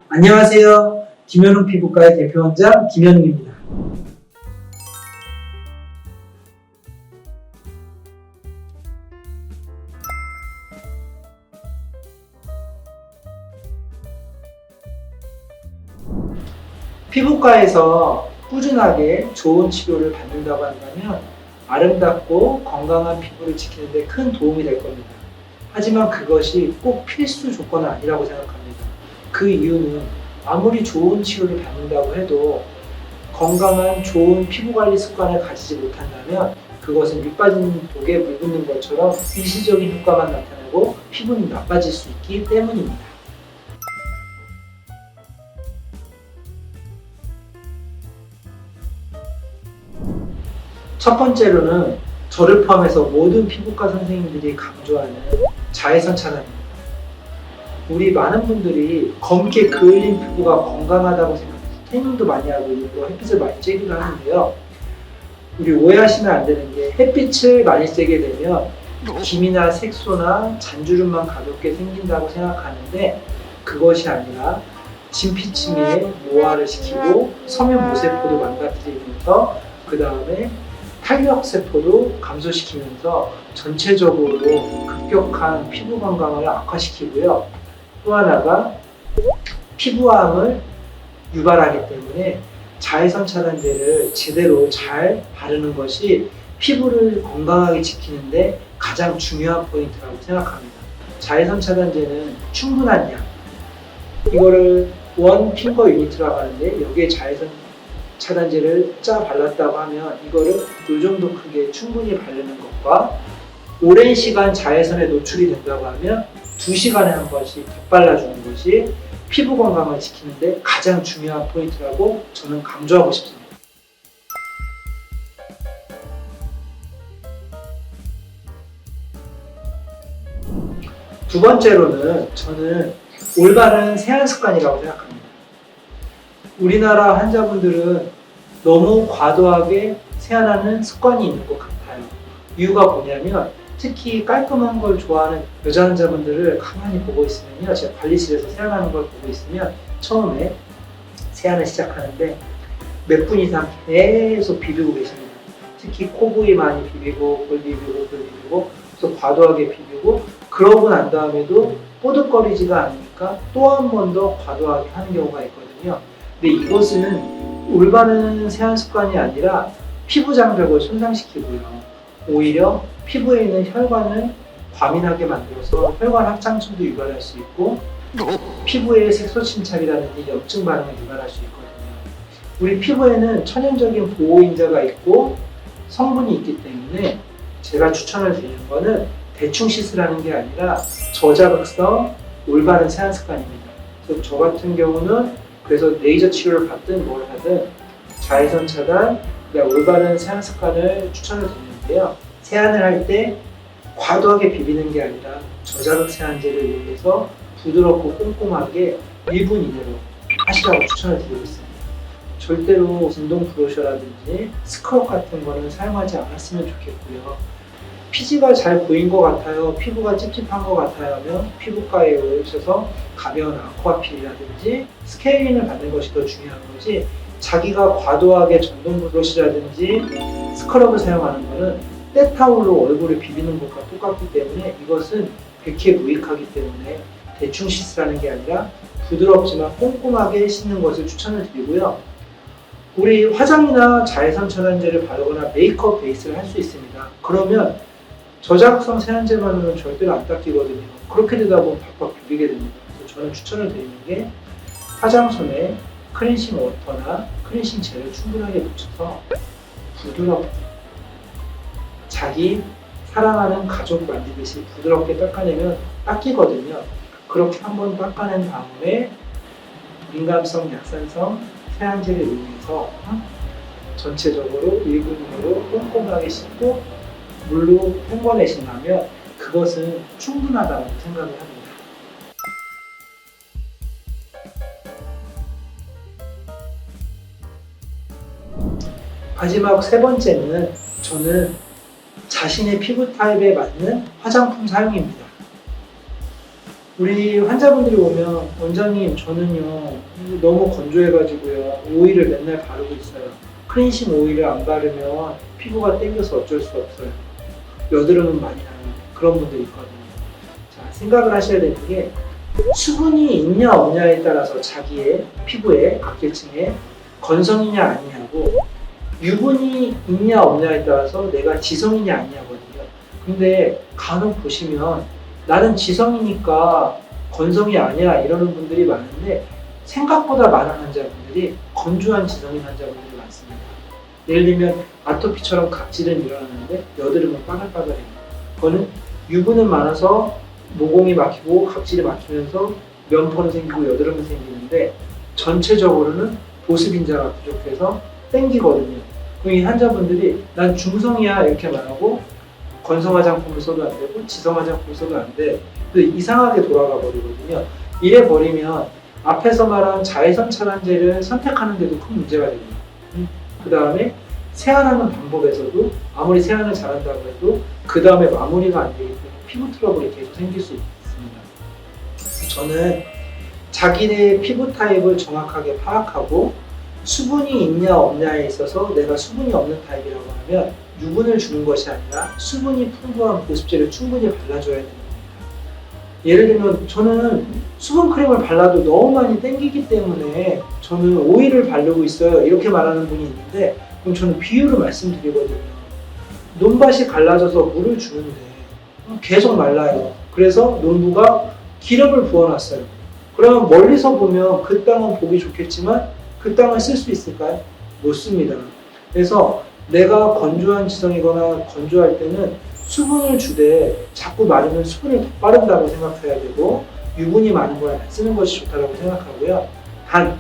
안녕하세요. 김현웅 피부과의 대표원장 김현웅입니다. 피부과에서 꾸준하게 좋은 치료를 받는다고 한다면 아름답고 건강한 피부를 지키는 데 큰 도움이 될 겁니다. 하지만 그것이 꼭 필수 조건은 아니라고 생각합니다. 그 이유는 아무리 좋은 치료를 받는다고 해도 건강한 좋은 피부관리 습관을 가지지 못한다면 그것은 밑빠진 독에 물 붓는 것처럼 일시적인 효과만 나타나고 피부는 나빠질 수 있기 때문입니다. 첫 번째로는 저를 포함해서 모든 피부과 선생님들이 강조하는 자외선 차단입니다. 우리 많은 분들이 검게 그을린 피부가 건강하다고 생각해서 태닝도 많이 하고 또 햇빛을 많이 쬐기도 하는데요. 우리 오해하시면 안 되는 게 햇빛을 많이 쬐게 되면 기미나 색소나 잔주름만 가볍게 생긴다고 생각하는데 그것이 아니라 진피층에 노화를 시키고 서면 모세포도 망가뜨리면서 그 다음에 탄력세포도 감소시키면서 전체적으로 급격한 피부 건강을 악화시키고요. 또 하나가 피부암을 유발하기 때문에 자외선 차단제를 제대로 잘 바르는 것이 피부를 건강하게 지키는데 가장 중요한 포인트라고 생각합니다. 자외선 차단제는 충분한 양, 이거를 원 핑거 유니트라고 하는데 여기에 자외선 차단제를 짜 발랐다고 하면 이거를 이 정도 크게 충분히 바르는 것과 오랜 시간 자외선에 노출이 된다고 하면 2시간에 한 번씩 덧발라주는 것이 피부 건강을 지키는데 가장 중요한 포인트라고 저는 강조하고 싶습니다. 두 번째로는 저는 올바른 세안 습관이라고 생각합니다. 우리나라 환자분들은 너무 과도하게 세안하는 습관이 있는 것 같아요. 이유가 뭐냐면 특히 깔끔한 걸 좋아하는 여자 환자분들을 가만히 보고 있으면요, 제가 관리실에서 세안하는 걸 보고 있으면 처음에 세안을 시작하는데 몇 분 이상 계속 비비고 계십니다. 특히 코 부위 많이 비비고 볼 비비고 또 과도하게 비비고 그러고 난 다음에도 뽀득거리지가 않으니까 또 한 번 더 과도하게 하는 경우가 있거든요. 근데 이것은 올바른 세안 습관이 아니라 피부 장벽을 손상시키고요. 오히려 피부에 있는 혈관을 과민하게 만들어서 혈관 확장증도 유발할 수 있고 피부의 색소 침착이라든지 염증 반응을 유발할 수 있거든요. 우리 피부에는 천연적인 보호인자가 있고 성분이 있기 때문에 제가 추천을 드리는 거는 대충 씻으라는 게 아니라 저자극성 올바른 세안 습관입니다. 그래서 저 같은 경우는 그래서 레이저 치료를 받든 뭘 하든 자외선 차단, 올바른 세안 습관을 추천을 드리는데요. 세안을 할 때 과도하게 비비는 게 아니라 저자극 세안제를 이용해서 부드럽고 꼼꼼하게 1분 이내로 하시라고 추천을 드리고 있습니다. 절대로 진동 브러셔라든지 스크럽 같은 거는 사용하지 않았으면 좋겠고요. 피지가 잘 보인 것 같아요, 피부가 찝찝한 것 같아요 하면 피부과에 오셔서 가벼운 아쿠아필이라든지 스케일링을 받는 것이 더 중요한 거지, 자기가 과도하게 전동 브러쉬라든지 스크럽을 사용하는 것은 때타올로 얼굴을 비비는 것과 똑같기 때문에 이것은 백해무익하기 때문에 대충 씻으라는 게 아니라 부드럽지만 꼼꼼하게 씻는 것을 추천을 드리고요. 우리 화장이나 자외선 차단제를 바르거나 메이크업 베이스를 할 수 있습니다. 그러면 저자극성 세안제만으로는 절대로 안 닦이거든요. 그렇게 되다 보면 박박 비비게 됩니다. 그래서 저는 추천을 드리는 게 화장솜에 클렌싱 워터나 클렌싱 젤을 충분하게 묻혀서 부드럽게 자기 사랑하는 가족 만지듯이 부드럽게 닦아내면 닦이거든요. 그렇게 한번 닦아낸 다음에 민감성 약산성 세안제를 이용해서 전체적으로 1분 이내로 꼼꼼하게 씻고 물로 헹궈내신다면 그것은 충분하다고 생각을 합니다. 마지막 세 번째는 저는 자신의 피부 타입에 맞는 화장품 사용입니다. 우리 환자분들이 오면 원장님 저는요 너무 건조해가지고요 오일을 맨날 바르고 있어요. 클렌싱 오일을 안 바르면 피부가 땡겨서 어쩔 수 없어요. 여드름은 많이 나는데 그런 분들이 있거든요. 자, 생각을 하셔야 되는 게 수분이 있냐 없냐에 따라서 자기의 피부에 각계층에 건성이냐 아니냐고 유분이 있냐 없냐에 따라서 내가 지성이냐 아니냐거든요. 근데 간혹 보시면 나는 지성이니까 건성이 아니야 이러는 분들이 많은데 생각보다 많은 환자분들이 건조한 지성인 환자분들이 많습니다. 예를 들면 아토피처럼 각질은 일어나는데 여드름은 빠글빠글해요. 그거는 유분은 많아서 모공이 막히고 각질이 막히면서 면포는 생기고 여드름은 생기는데 전체적으로는 보습인자가 부족해서 땡기거든요. 그럼 이 환자분들이 난 중성이야 이렇게 말하고 건성 화장품을 써도 안 되고 지성 화장품을 써도 안 돼. 근데 이상하게 돌아가 버리거든요. 이래 버리면 앞에서 말한 자외선 차단제를 선택하는 데도 큰 문제가 됩니다. 그 다음에 세안하는 방법에서도 아무리 세안을 잘한다고 해도 그 다음에 마무리가 안 되기 때문에 피부 트러블이 계속 생길 수 있습니다. 저는 자기의 피부 타입을 정확하게 파악하고 수분이 있냐 없냐에 있어서 내가 수분이 없는 타입이라고 하면 유분을 주는 것이 아니라 수분이 풍부한 보습제를 충분히 발라줘야 되는 겁니다. 예를 들면 저는 수분 크림을 발라도 너무 많이 땡기기 때문에 저는 오일을 바르고 있어요 이렇게 말하는 분이 있는데 그럼 저는 비율을 말씀드리거든요. 논밭이 갈라져서 물을 주는데 계속 말라요. 그래서 농부가 기름을 부어놨어요. 그러면 멀리서 보면 그 땅은 보기 좋겠지만 그 땅을 쓸 수 있을까요? 못 씁니다. 그래서 내가 건조한 지성이거나 건조할 때는 수분을 주되 자꾸 마르면 수분을 더 빠른다고 생각해야 되고 유분이 많은 걸 안 쓰는 것이 좋다고 생각하고요. 단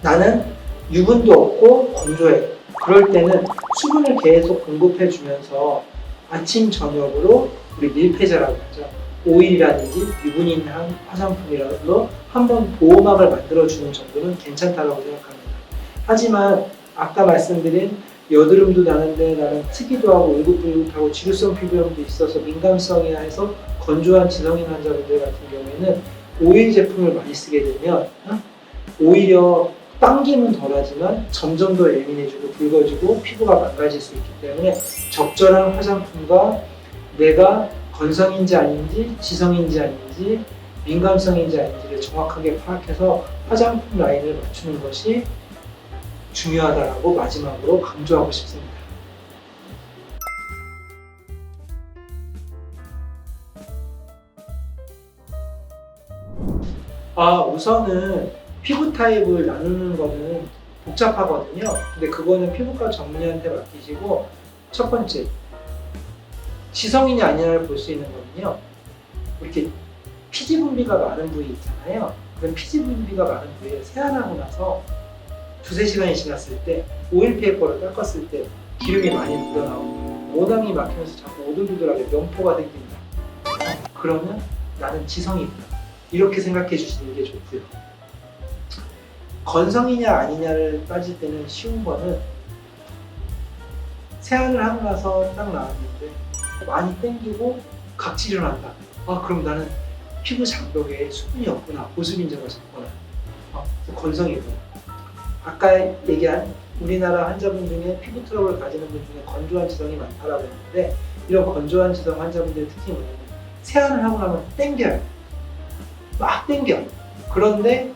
나는 유분도 없고 건조해. 그럴 때는 수분을 계속 공급해 주면서 아침 저녁으로 우리 밀폐제라고 하죠. 오일이라든지 유분이 있는 화장품이라도 한번 보호막을 만들어주는 정도는 괜찮다고 생각합니다. 하지만 아까 말씀드린 여드름도 나는데 나는 트기도 하고 울긋불긋하고 지루성 피부염도 있어서 민감성이야 해서 건조한 지성인 환자분들 같은 경우에는 오일 제품을 많이 쓰게 되면 오히려 당김은 덜하지만 점점 더 예민해지고 붉어지고 피부가 망가질 수 있기 때문에 적절한 화장품과 내가 건성인지 아닌지 지성인지 아닌지 민감성인지 아닌지를 정확하게 파악해서 화장품 라인을 맞추는 것이 중요하다고 마지막으로 강조하고 싶습니다. 우선은 피부 타입을 나누는 거는 복잡하거든요. 근데 그거는 피부과 전문의한테 맡기시고 첫 번째, 지성이냐 아니냐를 볼 수 있는 거는요. 이렇게 피지 분비가 많은 부위 있잖아요. 그럼 피지 분비가 많은 부위에 세안하고 나서 두세 시간이 지났을 때 오일 페이퍼를 닦았을 때 기름이 많이 묻어나오고 모낭이 막히면서 자꾸 오돌오돌하게 면포가 생긴다. 그러면 나는 지성이구나. 이렇게 생각해 주시는 게 좋고요. 건성이냐 아니냐를 따질 때는 쉬운 거는 세안을 하고 나서 딱 나왔는데 많이 땡기고 각질이 난다. 그럼 나는 피부 장벽에 수분이 없구나. 보습인자가 적구나. 건성이구나. 아까 얘기한 우리나라 환자분 중에 피부 트러블을 가지는 분 중에 건조한 지성이 많다라고 했는데 이런 건조한 지성 환자분들의 특징이 뭐냐면 세안을 하고 나면 땡겨요. 막 땡겨. 그런데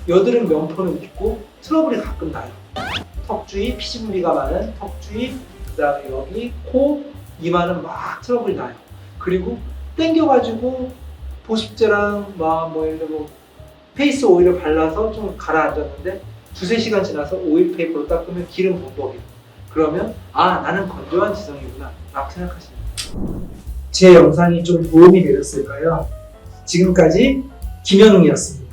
여드름 면포는 있고 트러블이 가끔 나요. 턱 주위 피지 분비가 많은 턱 주위, 그 다음에 여기 코, 이마는 막 트러블이 나요. 그리고 땡겨가지고 보습제랑 예를 들어 페이스 오일을 발라서 좀 가라앉았는데 두세 시간 지나서 오일 페이퍼로 닦으면 기름 범벅이에요. 그러면 나는 건조한 지성이구나 라고 생각하십니다. 제 영상이 좀 도움이 되셨을까요? 지금까지 김현웅이었습니다.